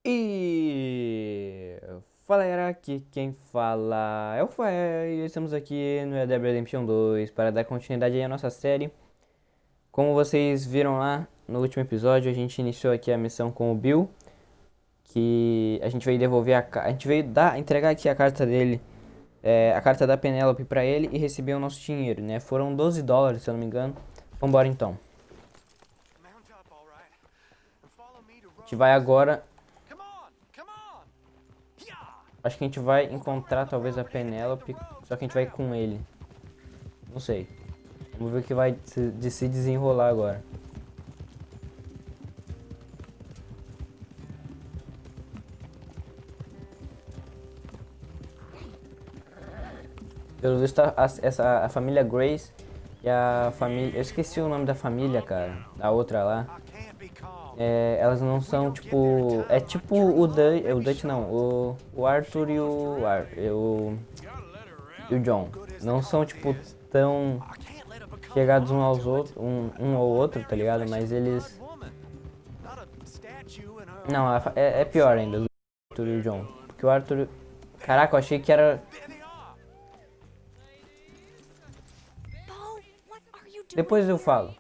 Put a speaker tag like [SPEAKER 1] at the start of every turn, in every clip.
[SPEAKER 1] E fala galera, aqui quem fala é o Faé e estamos aqui no Red Dead Redemption 2 para dar continuidade aí à nossa série. Como vocês viram lá no último episódio, a gente iniciou aqui a missão com o Bill, que a gente veio devolver a gente veio entregar aqui a carta dele, a carta da Penélope para ele e receber o nosso dinheiro, né? Foram $12, se eu não me engano. Vambora então. A gente vai agora. Acho que a gente vai encontrar talvez a Penélope, só que a gente vai com ele. Não sei. Vamos ver o que vai se desenrolar agora. Pelo visto a família Grace e a família... Eu esqueci o nome da família, cara. Da outra lá. Elas não são tipo... É tipo o Dutch não. O Arthur e o John. Não são tipo tão chegados um aos outros, um ao outro, tá ligado? Mas eles... Não, é pior ainda, o Arthur e o John. Porque o Arthur... Caraca, eu achei que era... Depois eu falo.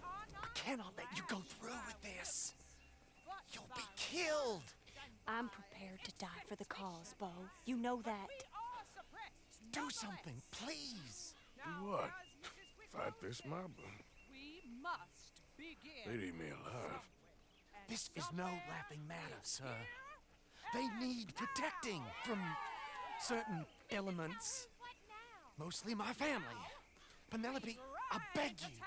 [SPEAKER 2] I'm prepared to die for the cause, Bo. You know that.
[SPEAKER 3] Do something, please.
[SPEAKER 4] Do what? Fight this mob? They'd eat me alive.
[SPEAKER 3] This is no laughing matter, sir. They need protecting from certain elements. Mostly my family. Penelope, I beg you.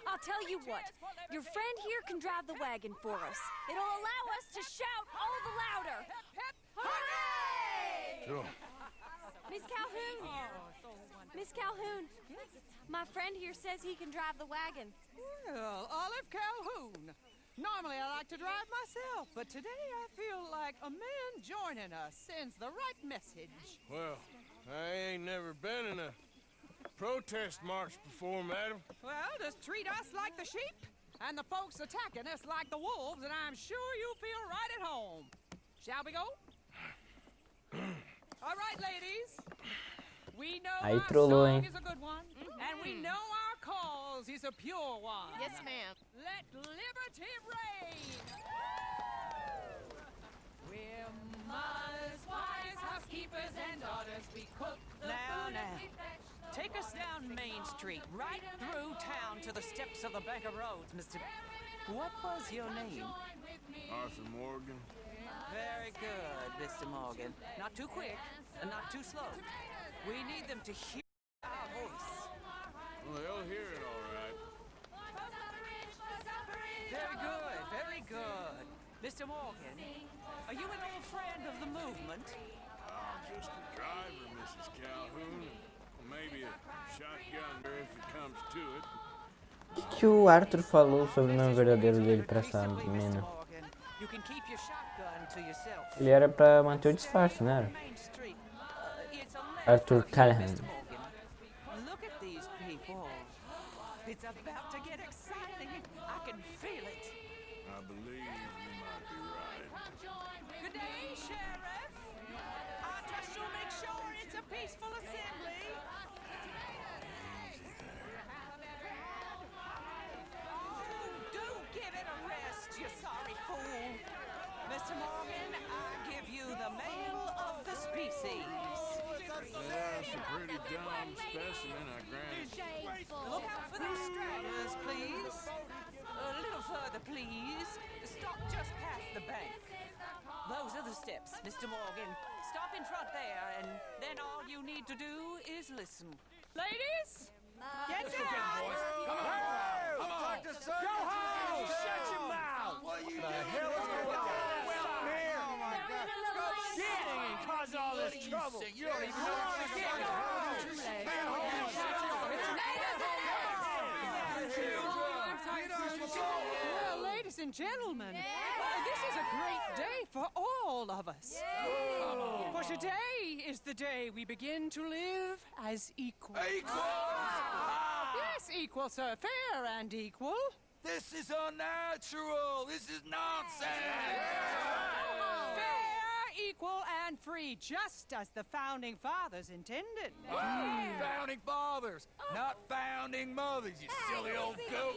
[SPEAKER 2] I'll tell you what. Your friend here can drive the wagon for us. It'll allow us to shout all the louder. Hooray!
[SPEAKER 4] Sure.
[SPEAKER 2] Miss Calhoun. Miss Calhoun. My friend here says he can drive the wagon.
[SPEAKER 5] Well, Olive Calhoun. Normally I like to drive myself, but today I feel like a man joining us sends the right message.
[SPEAKER 4] Well, I ain't never been in a protest march before, madam.
[SPEAKER 5] Well, just treat us like the sheep, and the folks attacking us like the wolves, and I'm sure you feel right at home. Shall we go? All right, ladies. We know
[SPEAKER 1] Aí
[SPEAKER 5] our
[SPEAKER 1] trollou,
[SPEAKER 5] song
[SPEAKER 1] hein?
[SPEAKER 5] is a good one, and we know our cause is a pure one.
[SPEAKER 2] Yes, ma'am.
[SPEAKER 5] Let liberty reign. We're mothers, wives, housekeepers, and daughters. We cook the food and we fetch the
[SPEAKER 6] Take us down Main Street, right through town to the steps of the Bank of Rhodes, Mr. What was your name?
[SPEAKER 4] Arthur Morgan.
[SPEAKER 6] Very good, Mr. Morgan. Not too quick and not too slow. We need them to hear our voice.
[SPEAKER 4] Well, they'll hear it all right.
[SPEAKER 6] Very good, very good. Mr. Morgan, are you an old friend of the movement?
[SPEAKER 4] I'm just a driver, Mrs. Calhoun. Maybe a shotgunner if it comes to it.
[SPEAKER 1] O que o Arthur falou sobre o nome verdadeiro dele pra essa menina?
[SPEAKER 6] You can keep your shotgun to yourself.
[SPEAKER 1] Ele era pra manter o disfarce, né?
[SPEAKER 6] Main Street. It's a
[SPEAKER 1] Arthur Callahan.
[SPEAKER 6] Mr. Morgan. Look at these people. It's about to get exciting. I can feel it.
[SPEAKER 4] I believe you might be right.
[SPEAKER 5] Good day, Sheriff. I trust you'll make sure it's a peaceful assembly.
[SPEAKER 6] Do give it a rest, you sorry fool. Mr. Morgan, I give you the male of the species.
[SPEAKER 4] Yeah, it's a pretty dumb specimen, I grant it.
[SPEAKER 6] Look out for those stragglers, please. A little further, please. Stop just past the bank. Those are the steps, Mr. Morgan. Stop in front there, and then all you need to do is listen.
[SPEAKER 5] Ladies, get down.
[SPEAKER 3] Come on. Go home. Shut your mouth. What are you doing? Oh, my God. Get and cause all this trouble. You don't even know what's going
[SPEAKER 5] Well, ladies and gentlemen, this is a great day for all of us. For today is the day we begin to live as equals. Yes, equal, sir. Fair and equal.
[SPEAKER 3] This is unnatural. This is nonsense.
[SPEAKER 5] Fair and free, just as the founding fathers intended.
[SPEAKER 3] Founding fathers, not founding mothers, you silly old goat.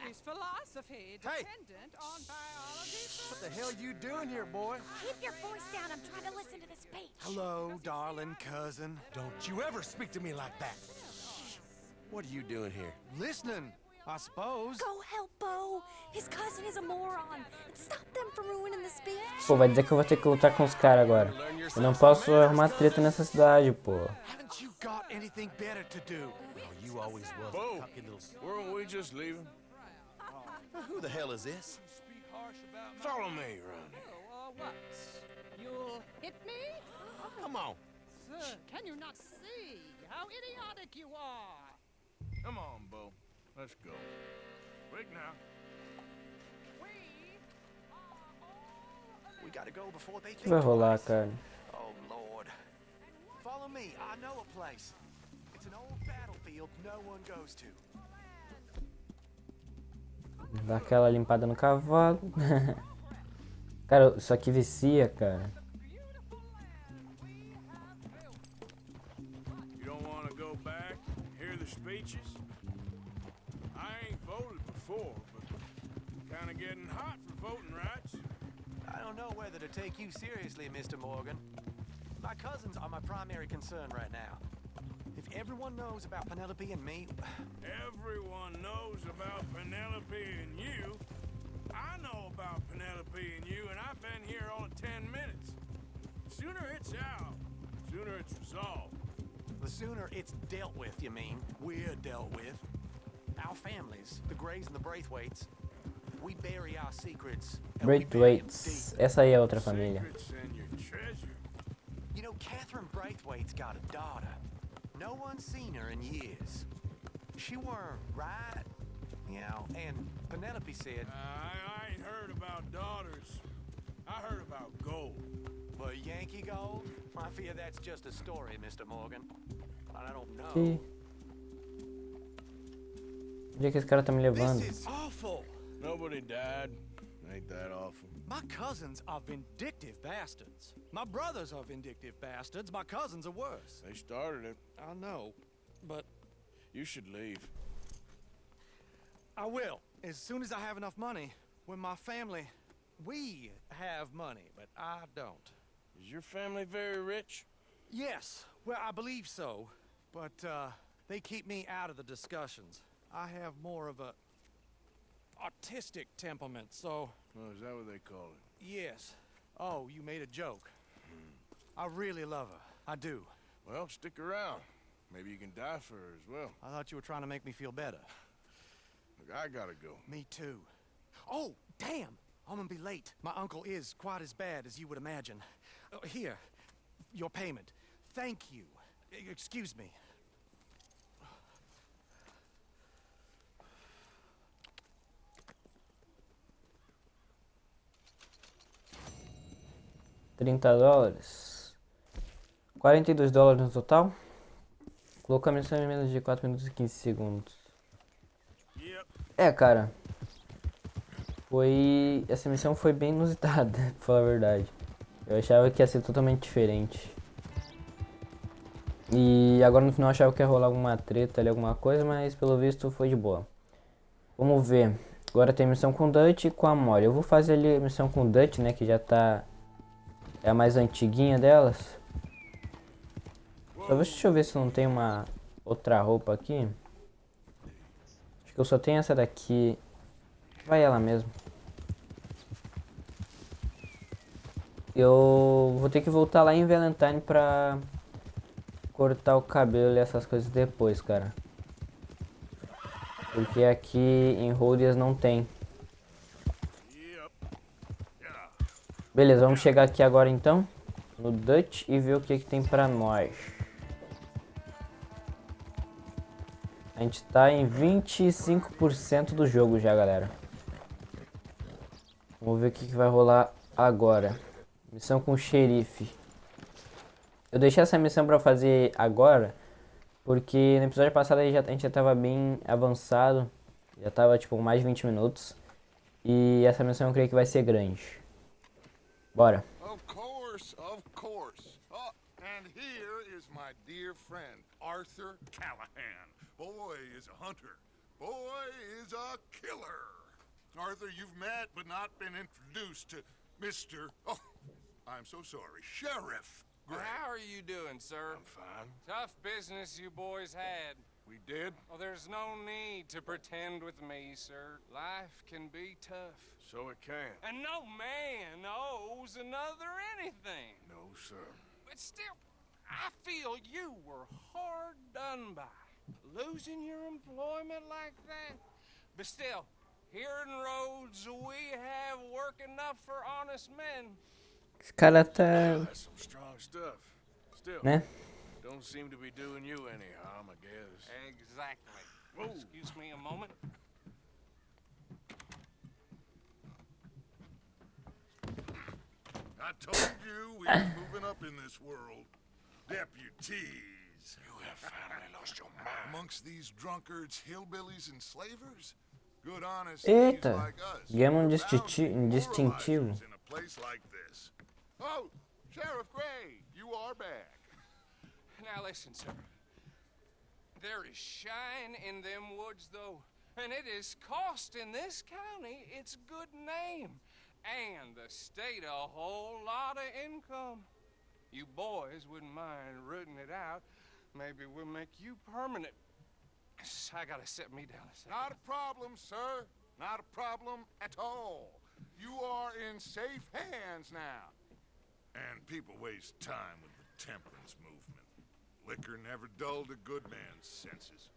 [SPEAKER 5] Is philosophy dependent on biology?
[SPEAKER 3] What the hell you doing here, boy?
[SPEAKER 2] Keep your voice down. I'm trying to listen to the speech.
[SPEAKER 3] Hello, darling cousin. Don't you ever speak to me like that.
[SPEAKER 7] What are you doing here?
[SPEAKER 3] Listening, I suppose.
[SPEAKER 2] Go help Bo. His cousin is a moron. Stop them from ruining the speech.
[SPEAKER 1] Pô, vai dizer que eu vou ter que lutar com os caras agora. Eu não posso arrumar treta nessa cidade, pô.
[SPEAKER 3] Haven't you got anything better to do?
[SPEAKER 7] Oh, you always was
[SPEAKER 4] Whoa.
[SPEAKER 7] a cocky little...
[SPEAKER 4] Weren't we just leaving?
[SPEAKER 7] Who the hell is this?
[SPEAKER 4] Follow me around here.
[SPEAKER 5] What? You'll hit me?
[SPEAKER 7] Come on.
[SPEAKER 5] Sir, can you not see how idiotic you are?
[SPEAKER 4] Come on, Bo. Let's go. Quick now.
[SPEAKER 3] We gotta go before they
[SPEAKER 1] O que vai
[SPEAKER 3] think
[SPEAKER 1] rolar,
[SPEAKER 3] twice.
[SPEAKER 1] cara?
[SPEAKER 3] Oh, Lord. Follow me. I know a place. It's an old battlefield no one goes to.
[SPEAKER 1] Dá aquela limpada no cavalo. Cara, isso aqui vicia, cara.
[SPEAKER 4] You don't want to go back, hear the speeches? I ain't voted before, but kind of getting hot for voting rights.
[SPEAKER 3] I don't know whether to take you seriously, Mr. Morgan. My cousins are my primary concern right now. If everyone knows about Penelope and me,
[SPEAKER 4] Everyone knows about Penelope and you. I know about Penelope and you, and I've been here all of 10 minutes. Sooner it's out, sooner it's resolved.
[SPEAKER 3] the sooner it's dealt with, you mean, we're dealt with. Our families, the Greys and the Braithwaites, we bury our secrets. and we bury 'em
[SPEAKER 1] Braithwaites.
[SPEAKER 3] deep.
[SPEAKER 1] Essa aí é outra família.
[SPEAKER 4] Secrets and your treasure.
[SPEAKER 3] You know, Catherine Braithwaite's got a daughter. No one's seen her in years. She weren't right, you know, and Penelope said,
[SPEAKER 4] I ain't heard about daughters. I heard about gold.
[SPEAKER 3] well, Yankee gold? I fear that's just a story, Mr. Morgan. I don't know.
[SPEAKER 1] Que... Onde é que esse cara tá me levando?
[SPEAKER 3] This is awful.
[SPEAKER 4] Nobody died. Ain't that awful?
[SPEAKER 3] My cousins are vindictive bastards. My brothers are vindictive bastards. My cousins are worse.
[SPEAKER 4] They started it.
[SPEAKER 3] I know, but
[SPEAKER 4] You should leave.
[SPEAKER 3] I will. As soon as I have enough money. When my family, we have money, but I don't.
[SPEAKER 4] Is your family very rich?
[SPEAKER 3] Yes, well, I believe so, but they keep me out of the discussions. I have more of a artistic temperament, so
[SPEAKER 4] Oh, is that what they call it?
[SPEAKER 3] yes. Oh, you made a joke. I really love her. I do.
[SPEAKER 4] Well, stick around. Maybe you can die for her as well.
[SPEAKER 3] I thought you were trying to make me feel better.
[SPEAKER 4] Look, I gotta go.
[SPEAKER 3] Me too. Oh, damn! I'm gonna be late. My uncle is quite as bad as you would imagine. Here, your payment. Thank you. Excuse me.
[SPEAKER 1] $30. $42 no total. Colocou a missão em menos de 4 minutos e 15 segundos.
[SPEAKER 4] Yep.
[SPEAKER 1] É, cara. Essa missão foi bem inusitada, pra falar a verdade. Eu achava que ia ser totalmente diferente. E agora no final eu achava que ia rolar alguma treta ali, alguma coisa, mas pelo visto foi de boa. Vamos ver. Agora tem missão com o Dutch e com a Molly. Eu vou fazer ali a missão com o Dutch, né, que já tá... É a mais antiguinha delas. Deixa eu ver se não tem uma outra roupa aqui. Acho que eu só tenho essa daqui. Vai ela mesmo. Eu vou ter que voltar lá em Valentine pra cortar o cabelo e essas coisas depois, cara. Porque aqui em Rhodes não tem. Beleza, vamos chegar aqui agora então. No Dutch e ver o que tem pra nós. A gente tá em 25% do jogo já, galera. Vamos ver o que vai rolar agora. Missão com o xerife. Eu deixei essa missão pra fazer agora, porque no episódio passado a gente já tava bem avançado. Já tava tipo mais de 20 minutos. E essa missão eu creio que vai ser grande. Bora.
[SPEAKER 8] Of course, of course. Oh, and here is my dear friend, Arthur Callahan. Boy is a hunter. Boy is a killer. Arthur, you've met but not been introduced to Mr. Oh, I'm so sorry, Sheriff Gray.
[SPEAKER 9] How are you doing, sir?
[SPEAKER 8] I'm fine.
[SPEAKER 9] Tough business you boys had.
[SPEAKER 8] We did?
[SPEAKER 9] Well, there's no need to pretend with me, sir. Life can be tough.
[SPEAKER 4] So it can.
[SPEAKER 9] And no man owes another anything.
[SPEAKER 4] No, sir.
[SPEAKER 9] But still, I feel you were hard done by. Losing your employment like that. But still, here in Rhodes, we have work enough for honest men.
[SPEAKER 1] Esse cara tá...
[SPEAKER 4] That's some strong stuff. Still,
[SPEAKER 1] né?
[SPEAKER 4] don't seem to be doing you any harm, I guess.
[SPEAKER 9] Exactly.
[SPEAKER 4] Whoa.
[SPEAKER 9] Excuse me a moment.
[SPEAKER 8] I told you we was moving up in this world. Deputies.
[SPEAKER 4] You have finally lost your mind.
[SPEAKER 8] Amongst these drunkards, hillbillies, and slavers? Good honest thieves
[SPEAKER 1] Eita,
[SPEAKER 8] like us.
[SPEAKER 1] ganhamos
[SPEAKER 8] Bound
[SPEAKER 1] distintivo.
[SPEAKER 8] moralizers in a place like this. Oh, Sheriff Gray, you are back.
[SPEAKER 9] Now listen, sir. There is shine in them woods, though, and it is costing this county its good name, and the state a whole lot of income. You boys wouldn't mind rooting it out. Maybe we'll make you permanent. I gotta sit me down a second.
[SPEAKER 8] Not a problem, sir. Not a problem at all. You are in safe hands now. And people waste time with the temperance movement. Liquor never dulled a good man's senses.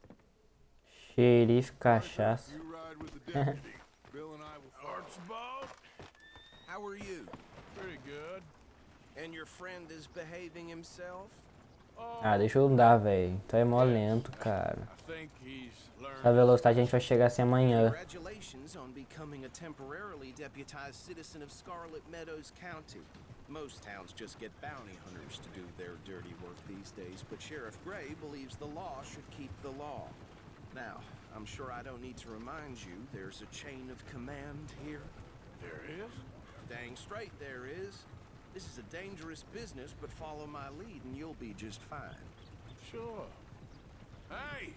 [SPEAKER 1] Xerife, cachaça.
[SPEAKER 8] You ride with the deputy. Bill and I will follow.
[SPEAKER 4] Archibald?
[SPEAKER 7] How are you?
[SPEAKER 4] Pretty good.
[SPEAKER 7] And your friend is behaving himself?
[SPEAKER 1] Ah, deixa eu andar, velho. Então é mó lento, cara.
[SPEAKER 4] I think he's learned.
[SPEAKER 1] Essa velocidade a gente vai chegar assim amanhã.
[SPEAKER 10] Congratulations on becoming a temporarily deputized citizen of Scarlet Meadows County. Most towns just get bounty hunters to do their dirty work these days, but Sheriff Gray believes the law should keep the law. Now, I'm sure I don't need to remind you, there's a chain of command here.
[SPEAKER 4] There is?
[SPEAKER 10] Dang straight there is. This is a dangerous business, but follow my lead and you'll be just fine.
[SPEAKER 4] Sure. Hey!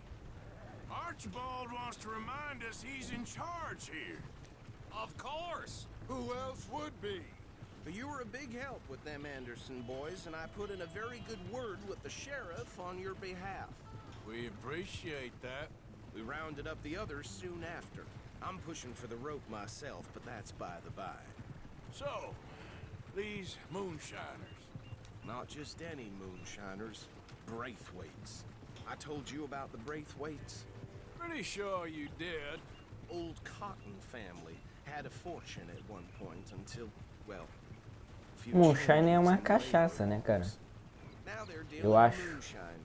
[SPEAKER 4] Archibald wants to remind us he's in charge here.
[SPEAKER 7] Of course!
[SPEAKER 8] Who else would be?
[SPEAKER 10] But you were a big help with them Anderson boys, and I put in a very good word with the sheriff on your behalf.
[SPEAKER 4] We appreciate that.
[SPEAKER 10] We rounded up the others soon after. I'm pushing for the rope myself, but that's by the by.
[SPEAKER 4] So, these moonshiners.
[SPEAKER 10] Not just any moonshiners, Braithwaites. I told you about the Braithwaites?
[SPEAKER 4] Pretty sure you did.
[SPEAKER 10] Old Cotton family had a fortune at one point until, well, a few
[SPEAKER 1] Moonshine é uma
[SPEAKER 10] changes in
[SPEAKER 1] cachaça,
[SPEAKER 10] labor
[SPEAKER 1] né, cara?
[SPEAKER 10] laws. Now they're
[SPEAKER 1] Eu
[SPEAKER 10] dealing
[SPEAKER 1] acho.
[SPEAKER 10] moonshine.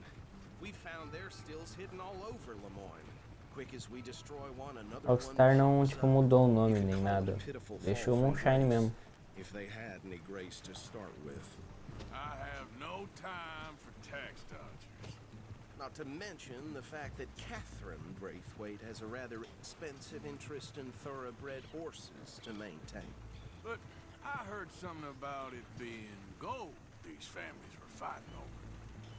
[SPEAKER 10] We found their stills hidden all over Lemoyne. Quick as we destroy one, another
[SPEAKER 1] Rockstar
[SPEAKER 10] one
[SPEAKER 1] não,
[SPEAKER 10] pops
[SPEAKER 1] tipo,
[SPEAKER 10] up.
[SPEAKER 1] mudou o
[SPEAKER 10] You
[SPEAKER 1] nome
[SPEAKER 10] could
[SPEAKER 1] nem
[SPEAKER 10] call it
[SPEAKER 1] nada.
[SPEAKER 10] a pitiful
[SPEAKER 1] Deixou
[SPEAKER 10] fall from
[SPEAKER 1] Moonshine
[SPEAKER 10] grace,
[SPEAKER 1] mesmo.
[SPEAKER 10] if they had any grace to start with.
[SPEAKER 4] I have no time for tax dodgers.
[SPEAKER 10] Not to mention the fact that Catherine Braithwaite has a rather expensive interest in thoroughbred horses to maintain.
[SPEAKER 4] But I heard something about it being gold these families were fighting over.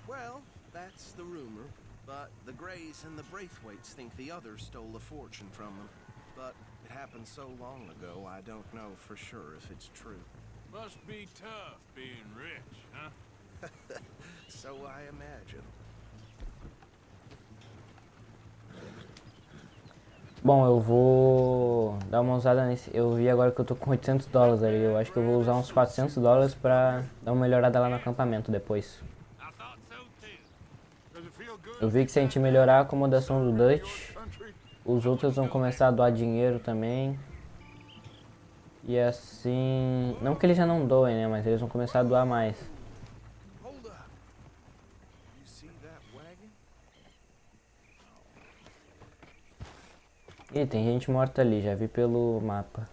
[SPEAKER 10] Well, that's the rumor. But the Greys and the Braithwaites think the others stole a fortune from them. But it happened so long ago, I don't know for sure if it's true.
[SPEAKER 4] Must be tough being rich, huh?
[SPEAKER 10] So I imagine.
[SPEAKER 1] Bom, eu vou dar uma usada nesse... Eu vi agora que eu tô com $800 ali. Eu acho que eu vou usar uns $400 pra dar uma melhorada lá no acampamento depois.
[SPEAKER 4] I thought so too.
[SPEAKER 8] Does it feel good?
[SPEAKER 1] Eu vi que se a gente melhorar a acomodação do Dutch, os outros vão começar a doar dinheiro também. E assim... Não que eles já não doem, né? Mas eles vão começar a doar mais.
[SPEAKER 10] Hold up. You see that wagon?
[SPEAKER 1] Ih, tem gente morta ali, já vi pelo mapa.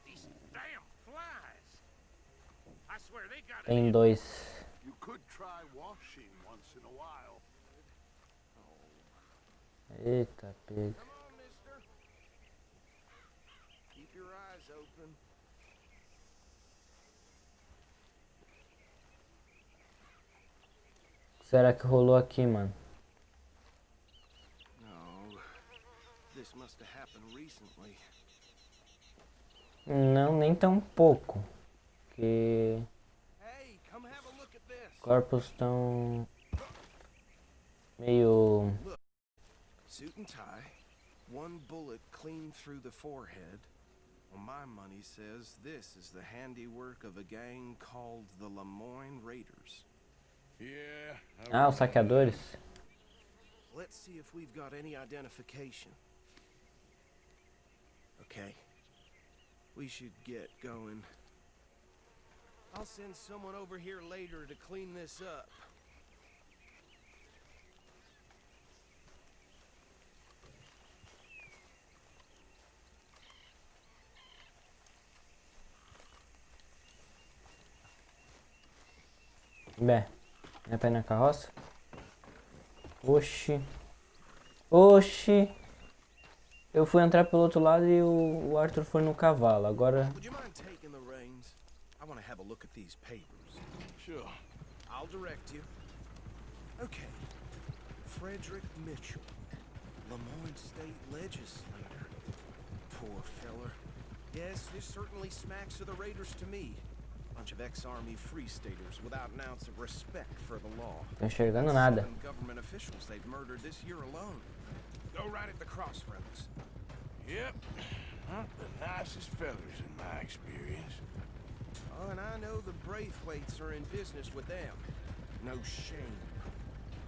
[SPEAKER 4] These damn flies. I swear they got
[SPEAKER 1] Tem dois.
[SPEAKER 8] You could try washing once in a while.
[SPEAKER 1] Eita, pega.
[SPEAKER 10] Come on, mister. Keep your eyes open.
[SPEAKER 1] será que rolou aqui, mano?
[SPEAKER 10] No. This must have happened recently.
[SPEAKER 1] Não, nem tão pouco. Porque
[SPEAKER 10] Hey, come have a look at this.
[SPEAKER 1] corpos estão meio...
[SPEAKER 10] Suit and tie, one bullet clean through the forehead. Well, my money says this is the handiwork of a gang called the Lemoyne Raiders.
[SPEAKER 4] Yeah.
[SPEAKER 1] Ah, os saqueadores.
[SPEAKER 10] Let's see if we've got any identification. Okay. We should get going. I'll send someone over here later to clean this up.
[SPEAKER 1] Bem, é pra ir na carroça? Oxi. Oxi. Eu fui entrar pelo outro lado e o Arthur foi no cavalo. Agora...
[SPEAKER 10] Would you mind taking the reins? I want to have a look at these papers.
[SPEAKER 4] Sure.
[SPEAKER 10] I'll direct you. Okay. Frederick Mitchell, Lemoyne State Legislator. Poor feller. Yes, this certainly smacks of the Raiders to me. Bunch of ex-army free staters without an ounce of respect for the law.
[SPEAKER 1] Tô enxergando nada.
[SPEAKER 10] Seven government officials they've murdered this year alone. Go right at the crossroads.
[SPEAKER 4] Yep. Not the nicest fellas in my experience.
[SPEAKER 10] Oh, and I know the Braithwaites are in business with them. No shame.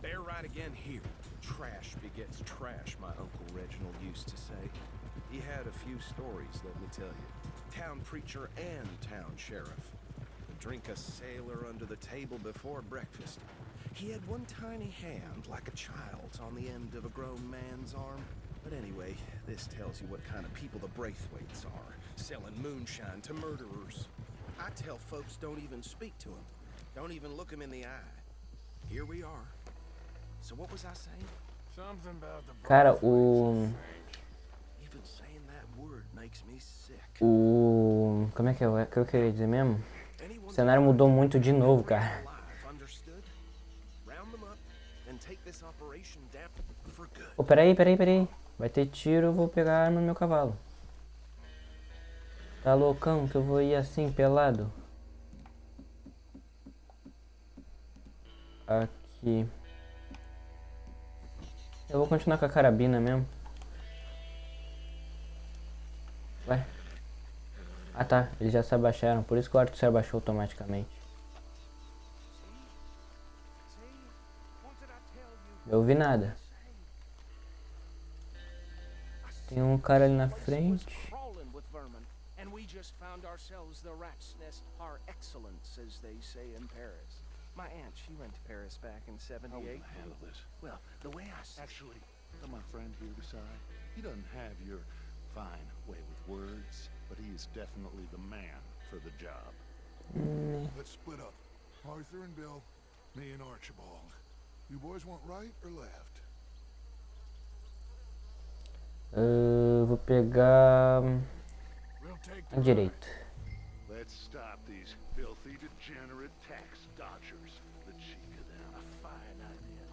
[SPEAKER 10] They're right again here. Trash begets trash, my Uncle Reginald used to say. He had a few stories, let me tell you. Town preacher and town sheriff. Drink a sailor under the table before breakfast. He had one tiny hand, like a child's, on the end of a grown man's arm. But anyway, this tells you what kind of people the Braithwaites are, selling moonshine to murderers. I tell folks don't even speak to him. Don't even look him in the eye. Here we are. So what was I saying?
[SPEAKER 4] Something about the
[SPEAKER 1] Cara,
[SPEAKER 10] Even saying that word makes me sick.
[SPEAKER 1] Como é que eu queria dizer mesmo? O cenário mudou muito de novo, cara. Oh, peraí. Vai ter tiro, eu vou pegar a arma no meu cavalo. Tá loucão que eu vou ir assim, pelado? Aqui. Eu vou continuar com a carabina mesmo. Vai. Ah tá, eles já se abaixaram, por isso que o Arthur se abaixou automaticamente. Eu ouvi nada. Tem um cara ali na frente.
[SPEAKER 10] My aunt, she went to Paris back in '78.
[SPEAKER 8] How will I handle this?
[SPEAKER 10] Well, the way I
[SPEAKER 8] Actually, let my friend here decide. He doesn't have your fine way with words, but he is definitely the man for the job. Let's split up. Arthur and Bill, me and Archibald. You boys want right or left?
[SPEAKER 1] Vou pegar a direita.
[SPEAKER 8] Let's stop these filthy, degenerate tax dodgers. The cheek of them. A fine idea.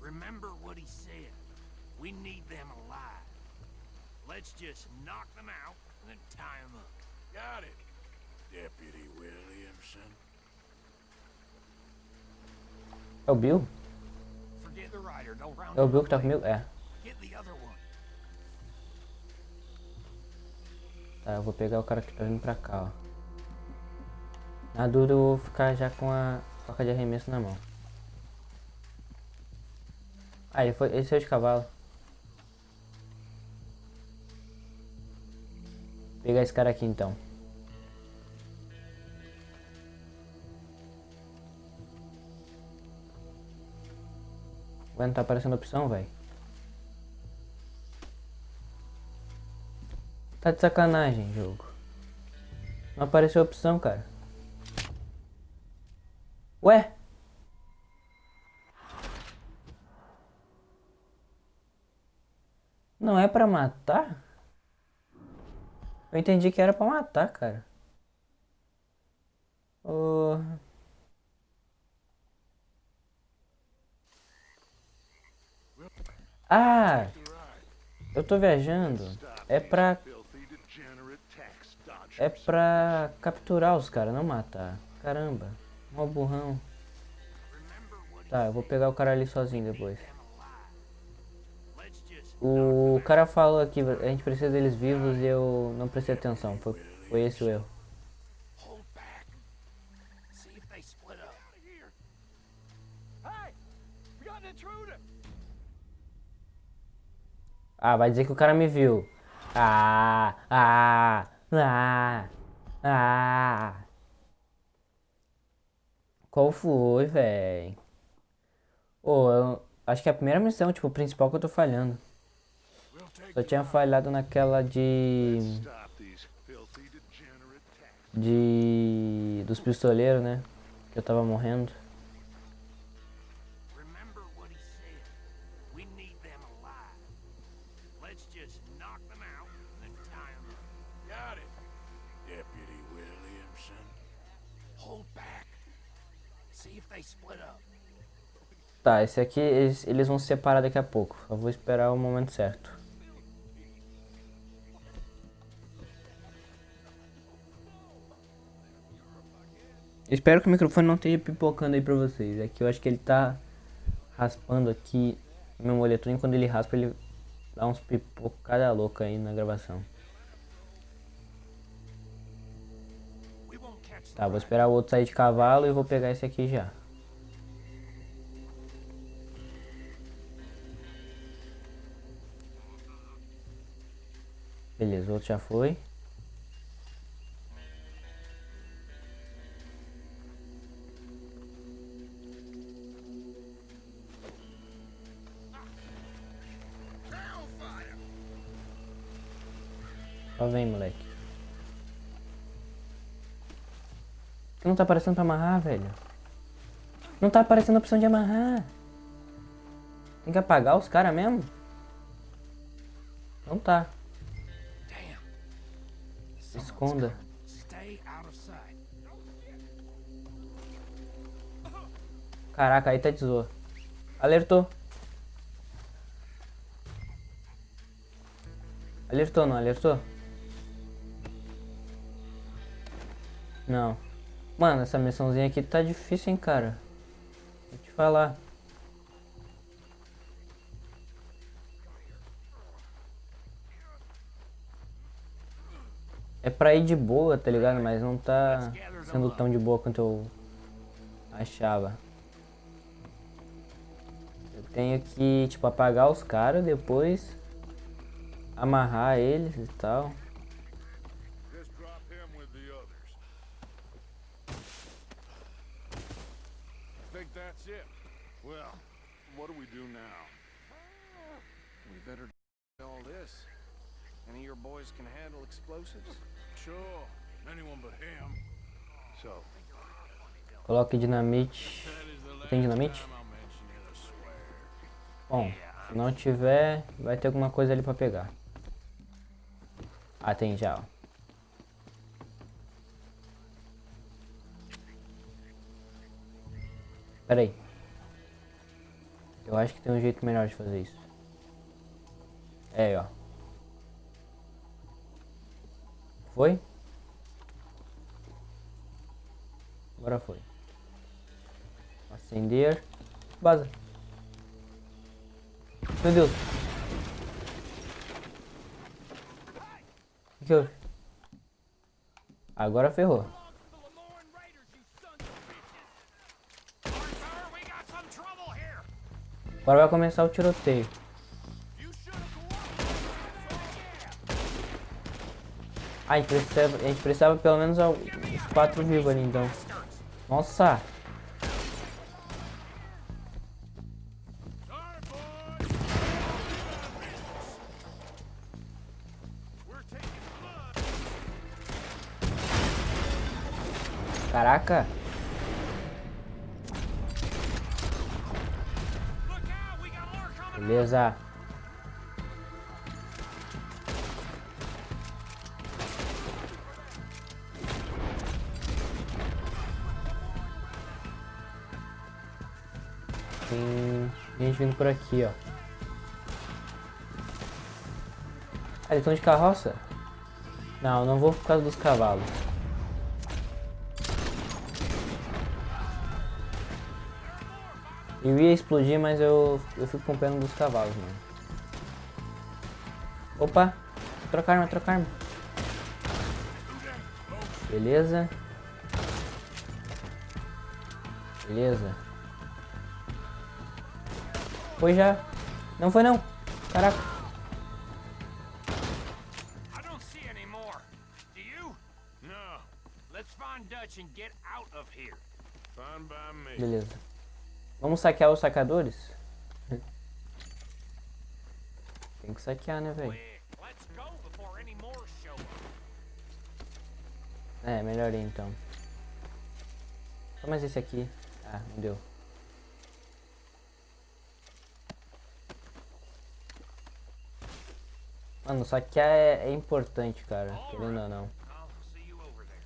[SPEAKER 3] Remember what he said. We need them alive. Let's just knock them out and then tie them up.
[SPEAKER 4] Got it, Deputy Williamson.
[SPEAKER 1] É o Bill?
[SPEAKER 3] Forget the rider. Don't round
[SPEAKER 1] É o
[SPEAKER 3] him
[SPEAKER 1] Bill
[SPEAKER 3] up
[SPEAKER 1] que tá
[SPEAKER 3] later.
[SPEAKER 1] comigo? É.
[SPEAKER 3] Get the other one.
[SPEAKER 1] Tá, eu vou pegar o cara que tá vindo pra cá, ó. Na dúvida eu vou ficar já com a faca de arremesso na mão. Ah, ele saiu de cavalo. Vou pegar esse cara aqui então. Vai, não tá aparecendo opção, velho. Tá de sacanagem, jogo. Não apareceu opção, cara. Ué? Não é pra matar? Eu entendi que era pra matar, cara. Oh. Ah! Eu tô viajando. É pra capturar os caras, não matar. Caramba. Mó burrão. Tá, eu vou pegar o cara ali sozinho depois. O cara falou aqui, a gente precisa deles vivos e eu não prestei atenção. Foi esse o erro. Ah, vai dizer que o cara me viu. Qual foi, véi? Ô, eu acho que é a primeira missão, tipo, principal que eu tô falhando. Só tinha falhado naquela dos pistoleiros, né? Que eu tava morrendo. Tá, esse aqui eles vão se separar daqui a pouco. Eu vou esperar o momento certo. Espero que o microfone não esteja pipocando aí pra vocês. É que eu acho que ele tá raspando aqui no meu moletom. E quando ele raspa, ele dá uns pipocada louca aí na gravação. Tá, vou esperar o outro sair de cavalo e vou pegar esse aqui já. Beleza, o outro já foi. Só vem, moleque. Que não tá aparecendo pra amarrar, velho? Não tá aparecendo a opção de amarrar. Tem que apagar os caras mesmo? Não tá. Esconda. Caraca, aí tá de zoa. Alertou. Alertou, não alertou? Não. Mano, essa missãozinha aqui tá difícil, hein, cara. Vou te falar. É pra ir de boa, tá ligado? Mas não tá sendo tão de boa quanto eu achava. Eu tenho que, tipo, apagar os caras, depois amarrar eles e tal.
[SPEAKER 4] That's it. Well, what do we do now?
[SPEAKER 10] We better do all this. Any of your boys can handle explosives?
[SPEAKER 4] Sure, anyone but him.
[SPEAKER 10] So,
[SPEAKER 1] Coloque dinamite. Tem dinamite? Bom, se não tiver, vai ter alguma coisa ali pra pegar. Ah, tem já, ó. Pera aí. Eu acho que tem um jeito melhor de fazer isso. É, ó. Foi? Agora foi. Acender. Vaza. Meu Deus. O que houve? Agora ferrou. Agora vai começar o tiroteio. Ah, a gente precisava pelo menos os 4 vivos ali então. Nossa! Caraca! Beleza. Tem gente vindo por aqui, ó. Ah, eles estão de carroça? Não, não vou por causa dos cavalos. Eu ia explodir, mas eu fico com pena dos cavalos, mano. Opa! Trocar arma, trocar arma. Beleza. Beleza. Foi já. Não foi não. Caraca.
[SPEAKER 7] I don't see any more. Do you? No. Let's find Dutch and get out of here.
[SPEAKER 4] Fine by me.
[SPEAKER 1] Beleza. Vamos saquear os sacadores? Tem que saquear, né, velho?
[SPEAKER 7] Let's go before any more show up.
[SPEAKER 1] É, melhor ir então. Só mais esse aqui. Ah, não deu. Mano, saquear é importante, cara. Querendo ou não.
[SPEAKER 7] I'll see you over there.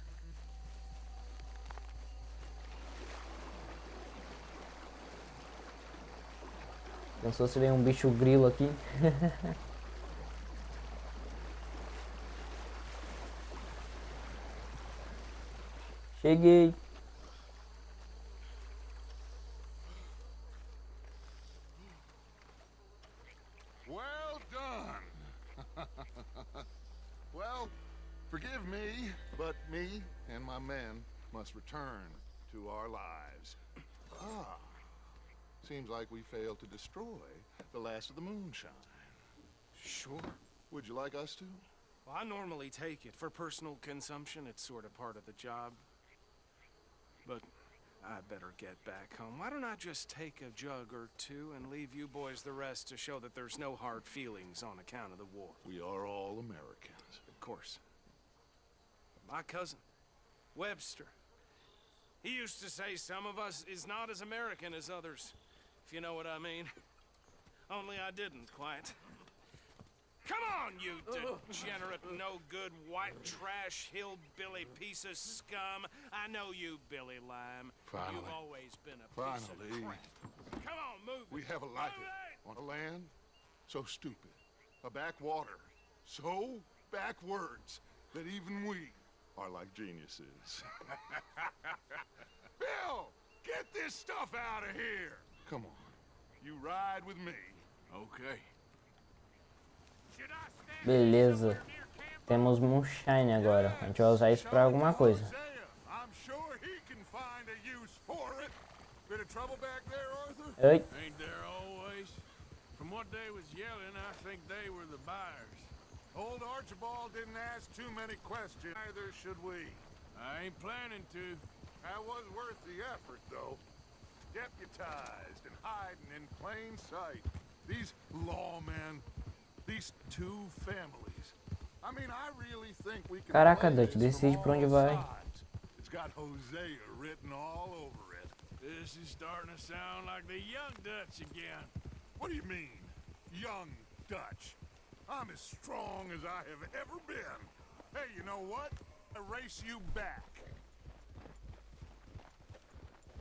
[SPEAKER 1] Pensou se vem um bicho grilo aqui? Cheguei.
[SPEAKER 8] Well done. Well, forgive me, but me and my men must return to our lives. Ah, seems like we failed to destroy the last of the moonshine.
[SPEAKER 3] Sure.
[SPEAKER 8] Would you like us to?
[SPEAKER 3] Well, I normally take it for personal consumption. It's sort of part of the job. But I better get back home. Why don't I just take a jug or two and leave you boys the rest to show that there's no hard feelings on account of the war?
[SPEAKER 8] We are all Americans.
[SPEAKER 3] Of course. My cousin, Webster, he used to say some of us is not as American as others, if you know what I mean. Only I didn't quite. Come on, you degenerate, no-good, white trash, hillbilly piece of scum. I know you, Billy Lime.
[SPEAKER 8] Finally.
[SPEAKER 3] You've always been a piece of
[SPEAKER 8] Finally.
[SPEAKER 3] crap. Come on, move
[SPEAKER 8] We
[SPEAKER 3] it.
[SPEAKER 8] have a life on a land so stupid, a backwater so backwards that even we are like geniuses. Bill, get this stuff out of here. Come on, you ride with me.
[SPEAKER 3] Okay.
[SPEAKER 1] Beleza. Temos Moonshine agora. A gente vai usar isso pra alguma coisa.
[SPEAKER 8] I'm sure he can find a use for it. Bit of trouble back there, Arthur?
[SPEAKER 1] Oi.
[SPEAKER 4] Ain't there always? From what they was yelling, I think they were the buyers.
[SPEAKER 8] Old Archibald didn't ask too many questions. Neither should we.
[SPEAKER 4] I ain't planning to.
[SPEAKER 8] That was worth the effort, though. Deputized and hiding in plain sight. These lawmen, these two families. I mean, I really think we can.
[SPEAKER 1] Caraca,
[SPEAKER 8] play
[SPEAKER 1] Dutch,
[SPEAKER 8] this
[SPEAKER 1] decide
[SPEAKER 8] from
[SPEAKER 1] pra onde
[SPEAKER 8] all
[SPEAKER 1] vai.
[SPEAKER 8] sides. It's got Hosea written all over it.
[SPEAKER 4] This is starting to sound like the young Dutch again.
[SPEAKER 8] What do you mean, young Dutch? I'm as strong as I have ever been. Hey, you know what? Erase you back.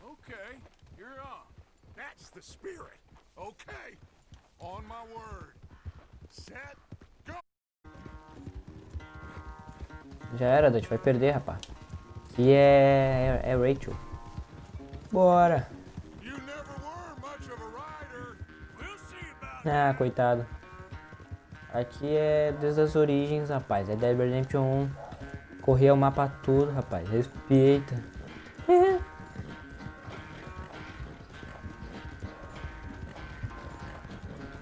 [SPEAKER 4] Okay, you're on.
[SPEAKER 8] That's the spirit. Okay. On my word. Set, go.
[SPEAKER 1] Já era, Dutch. Vai perder, rapaz. Aqui é Rachel. Bora.
[SPEAKER 8] You never were much of a rider.
[SPEAKER 4] We'll see about
[SPEAKER 1] Ah, coitado. Aqui é desde as origens, rapaz. É Dead by Redemption 1. Correr o mapa todo, rapaz. Respeita.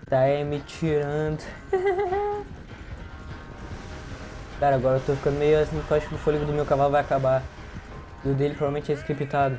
[SPEAKER 1] Tá aí me tirando. Cara, agora eu tô ficando meio assim, eu acho que o fôlego do meu cavalo vai acabar. E o dele provavelmente é scriptado.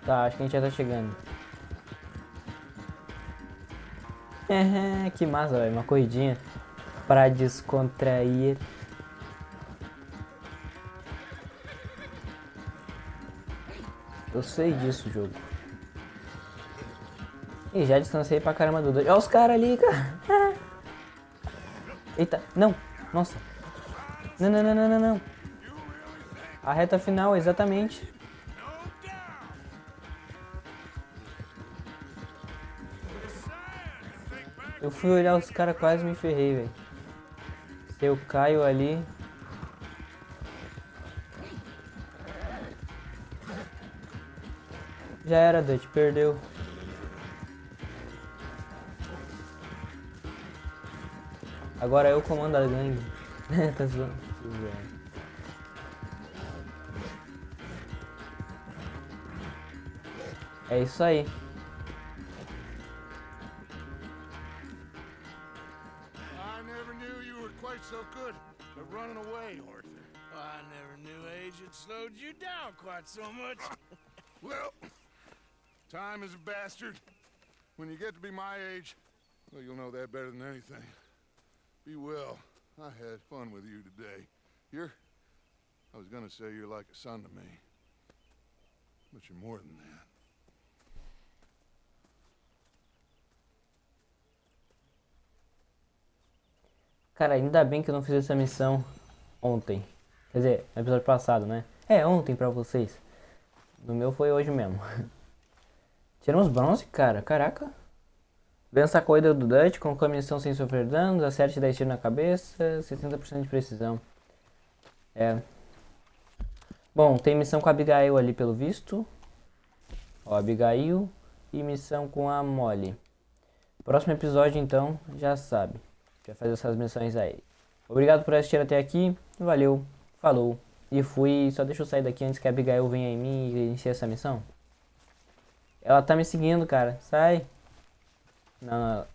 [SPEAKER 1] Tá, acho que a gente já tá chegando. Que massa, velho. Uma corridinha pra descontrair. Eu sei disso, jogo. Ih, já distanciei pra caramba do Dutch. Olha os caras ali, cara. Eita, não. Nossa. Não, não, não, não, não, não. A reta final, exatamente. Eu fui olhar os caras, quase me ferrei, velho. Se eu caio ali... Já era, Dutch, perdeu. Agora eu comando a gangue. Tá zoando. É isso aí.
[SPEAKER 8] I never knew you were quite so good at running away, Arthur.
[SPEAKER 4] I never knew age had slowed you down quite so much.
[SPEAKER 8] Well, time is a bastard. When you get to be my age, well, you'll know that better than anything. Be well. I had fun with you today. I was gonna say you're like a son to me. But you're more than that.
[SPEAKER 1] Cara, ainda bem que eu não fiz essa missão ontem. Quer dizer, no episódio passado, né? É, ontem pra vocês. No meu foi hoje mesmo. Tiramos bronze, cara. Caraca. Vença a corrida do Dutch, conclua a missão sem sofrer danos, acerte 10 tiros na cabeça, 70% de precisão. É. Bom, tem missão com a Abigail ali pelo visto. Ó, Abigail. E missão com a Molly. Próximo episódio, então, já sabe. Vai fazer essas missões aí. Obrigado por assistir até aqui. Valeu, falou e fui. Só deixa eu sair daqui antes que a Abigail venha em mim e inicie essa missão. Ela tá me seguindo, cara. Sai. Não, não.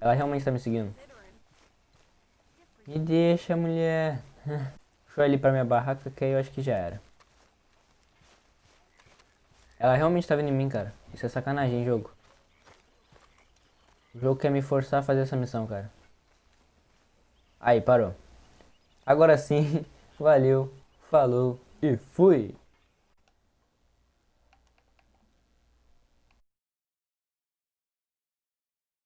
[SPEAKER 1] Ela realmente tá me seguindo. Me deixa, mulher. Deixa eu ir ali pra minha barraca que aí eu acho que já era. Ela realmente tá vindo em mim, cara. Isso é sacanagem, hein, jogo. O jogo quer me forçar a fazer essa missão, cara. Aí, parou. Agora sim, valeu, falou e fui!